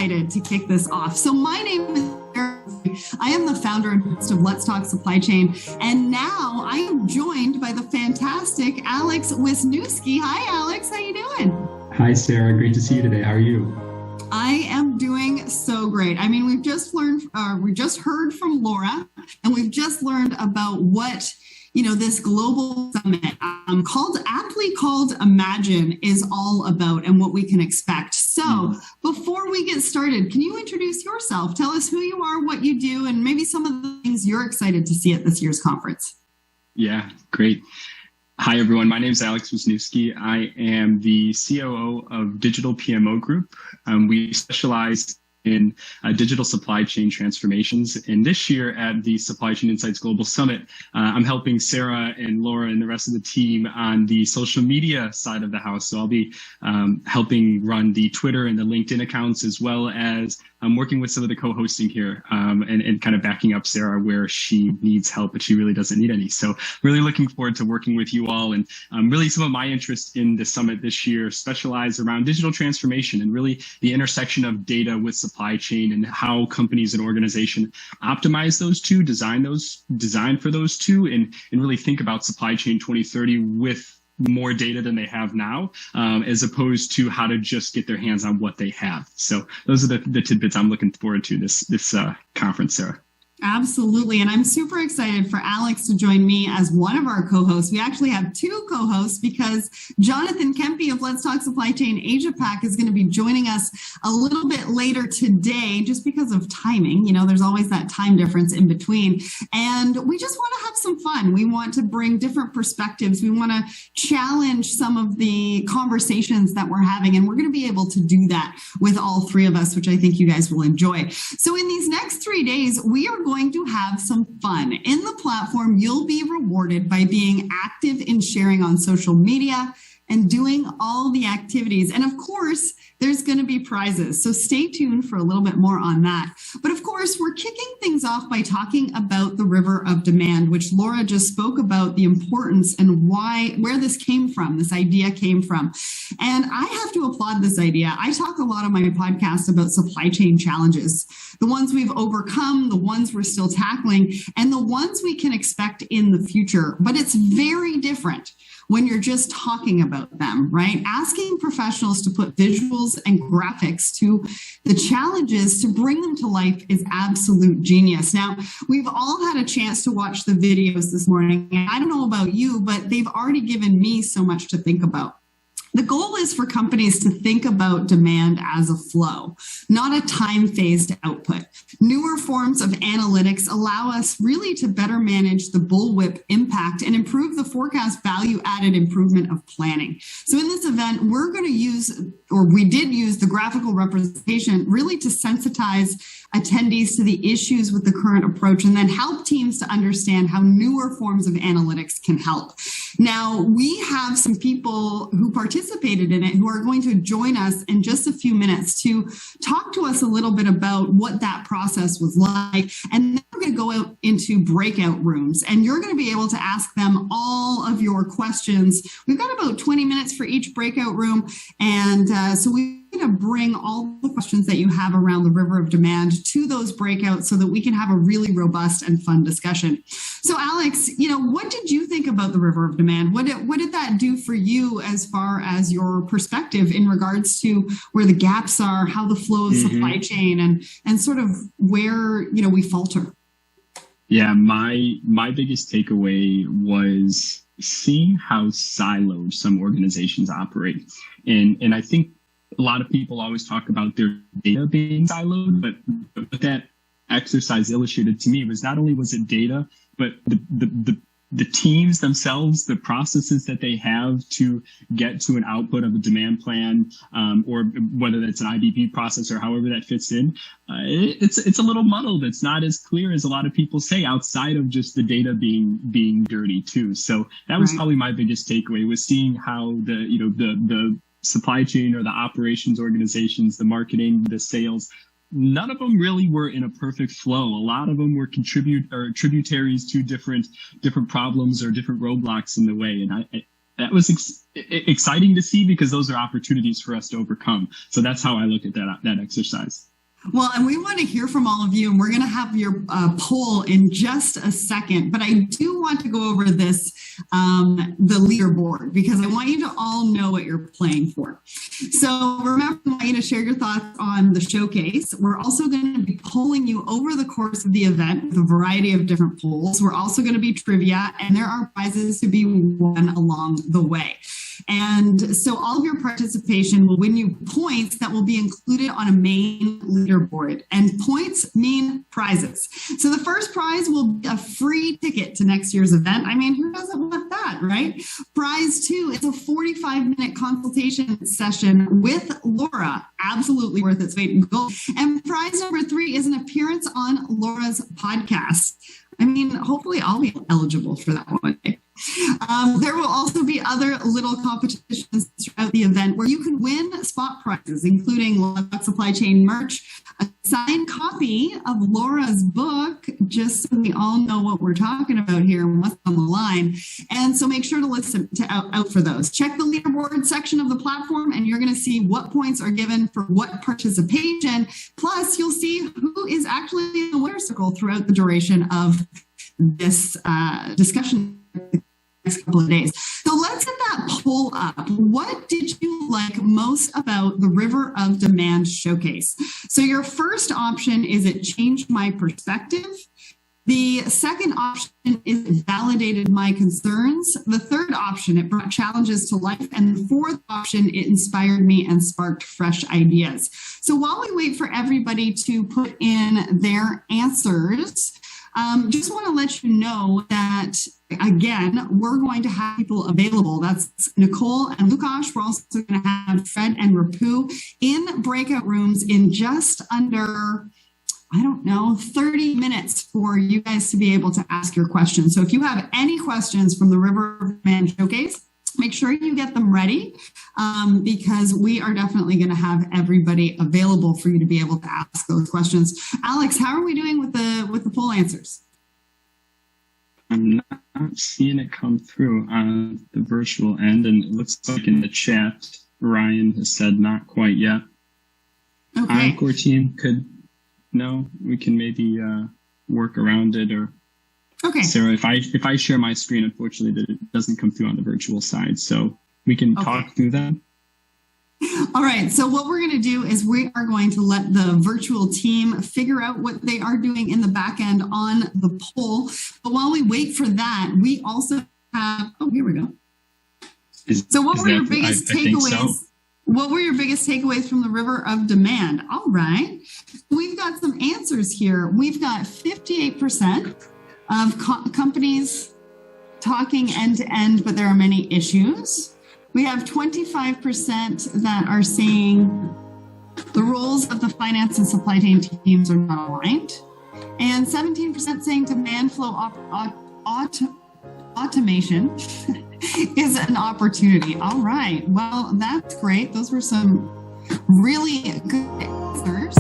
excited to kick this off. So my name is Sara. I am the founder and host of Let's Talk Supply Chain. And now I am joined by the fantastic Alex Wisniewski. Hi, Alex. How you doing? Hi, Sarah. Great to see you today. How are you? I am doing so great. I mean, we just heard from Laura, and we've just learned about what this global summit aptly called Imagine is all about and what we can expect. So before we get started, can you introduce yourself? Tell us who you are, what you do, and maybe some of the things you're excited to see at this year's conference. Yeah, great. Hi, everyone. My name is Alex Wisniewski. I am the COO of Digital PMO Group. We specialize in digital supply chain transformations. And this year at the Supply Chain Insights Global Summit, I'm helping Sara and Laura and the rest of the team on the social media side of the house. So I'll be helping run the Twitter and the LinkedIn accounts, as well as I'm working with some of the co-hosting here and kind of backing up Sara where she needs help, but she really doesn't need any. So really looking forward to working with you all. And really some of my interest in the summit this year specialize around digital transformation and really the intersection of data with supply chain and how companies and organizations optimize those two, design for those two, and really think about supply chain 2030 with more data than they have now, as opposed to how to just get their hands on what they have. So those are the tidbits I'm looking forward to this conference, Sarah. Absolutely. And I'm super excited for Alex to join me as one of our co-hosts. We actually have two co-hosts because Jonathan Kempe of Let's Talk Supply Chain Asia Pac is going to be joining us a little bit later today just because of timing. There's always that time difference in between. And we just want to have some fun. We want to bring different perspectives. We want to challenge some of the conversations that we're having. And we're going to be able to do that with all three of us, which I think you guys will enjoy. So in these next 3 days, we are going to have some fun. In the platform, you'll be rewarded by being active in sharing on social media and doing all the activities. And of course, there's going to be prizes. So stay tuned for a little bit more on that. But of course, we're kicking things off by talking about the river of demand, which Laura just spoke about the importance and where this came from, this idea came from. And I have to applaud this idea. I talk a lot on my podcast about supply chain challenges, the ones we've overcome, the ones we're still tackling, and the ones we can expect in the future. But it's very different when you're just talking about them, right? Asking professionals to put visuals and graphics to the challenges to bring them to life is absolute genius. Now, we've all had a chance to watch the videos this morning. And I don't know about you, but they've already given me so much to think about. The goal is for companies to think about demand as a flow, not a time-phased output. Newer forms of analytics allow us really to better manage the bullwhip impact and improve the forecast value-added improvement of planning. So in this event, we're going to we did use the graphical representation really to sensitize attendees to the issues with the current approach and then help teams to understand how newer forms of analytics can help. Now, we have some people who participated in it who are going to join us in just a few minutes to talk to us a little bit about what that process was like. And then we're going to go out into breakout rooms and you're going to be able to ask them all of your questions. We've got about 20 minutes for each breakout room. And so we're going to bring all the questions that you have around the river of demand to those breakouts so that we can have a really robust and fun discussion. So Alex, what did you think about the river of demand? What did that do for you as far as your perspective in regards to where the gaps are, how the flow of supply chain and sort of where, we falter? Yeah, my biggest takeaway was seeing how siloed some organizations operate. And I think a lot of people always talk about their data being siloed, but what that exercise illustrated to me was not only was it data, but the teams themselves, the processes that they have to get to an output of a demand plan, or whether that's an IBP process or however that fits in, it's a little muddled. It's not as clear as a lot of people say outside of just the data being dirty too. So that was probably my biggest takeaway, was seeing how the supply chain or the operations organizations, the marketing, the sales, none of them really were in a perfect flow. A lot of them were tributaries to different problems or different roadblocks in the way. And that was exciting to see, because those are opportunities for us to overcome. So that's how I look at that exercise. Well, and we want to hear from all of you, and we're going to have your poll in just a second. But I do want to go over this, the leaderboard, because I want you to all know what you're playing for. So remember, I want you to share your thoughts on the showcase. We're also going to be polling you over the course of the event with a variety of different polls. We're also going to be trivia, and there are prizes to be won along the way. And so all of your participation will win you points that will be included on a main leaderboard. And points mean prizes. So the first prize will be a free ticket to next year's event. I mean, who doesn't want that, right? Prize 2 is a 45-minute consultation session with Laura. Absolutely worth its weight in gold. And prize number 3 is an appearance on Laura's podcast. I mean, hopefully I'll be eligible for that one day. There will also be other little competitions throughout the event where you can win spot prizes, including supply chain merch, a signed copy of Laura's book, just so we all know what we're talking about here and what's on the line. And so make sure to listen out for those. Check the leaderboard section of the platform, and you're going to see what points are given for what participation. Plus, you'll see who is actually in the winner's circle throughout the duration of this discussion next couple of days. So let's get that poll up. What did you like most about the River of Demand showcase? So your first option is it changed my perspective. The second option is it validated my concerns. The third option, it brought challenges to life. And the fourth option, it inspired me and sparked fresh ideas. So while we wait for everybody to put in their answers, just want to let you know that, again, we're going to have people available. That's Nicole and Lukash. We're also going to have Fred and Rapu in breakout rooms in just under, 30 minutes for you guys to be able to ask your questions. So if you have any questions from the River of Demand Showcase, make sure you get them ready, because we are definitely going to have everybody available for you to be able to ask those questions. Alex, how are we doing with the poll answers? I'm not seeing it come through on the virtual end, and it looks like in the chat, Ryan has said not quite yet. Okay. Our core team we can maybe work around it, or okay. Sarah, if I share my screen, unfortunately, it doesn't come through on the virtual side, so we can talk through that. All right. So what we're going to do is we are going to let the virtual team figure out what they are doing in the back end on the poll. But while we wait for that, we also have, here we go. What were your biggest takeaways? So. What were your biggest takeaways from the River of Demand? All right. We've got some answers here. We've got 58% of companies talking end to end, but there are many issues. We have 25% that are saying the roles of the finance and supply chain teams are not aligned, and 17% saying demand flow automation is an opportunity. All right. Well, that's great. Those were some really good answers.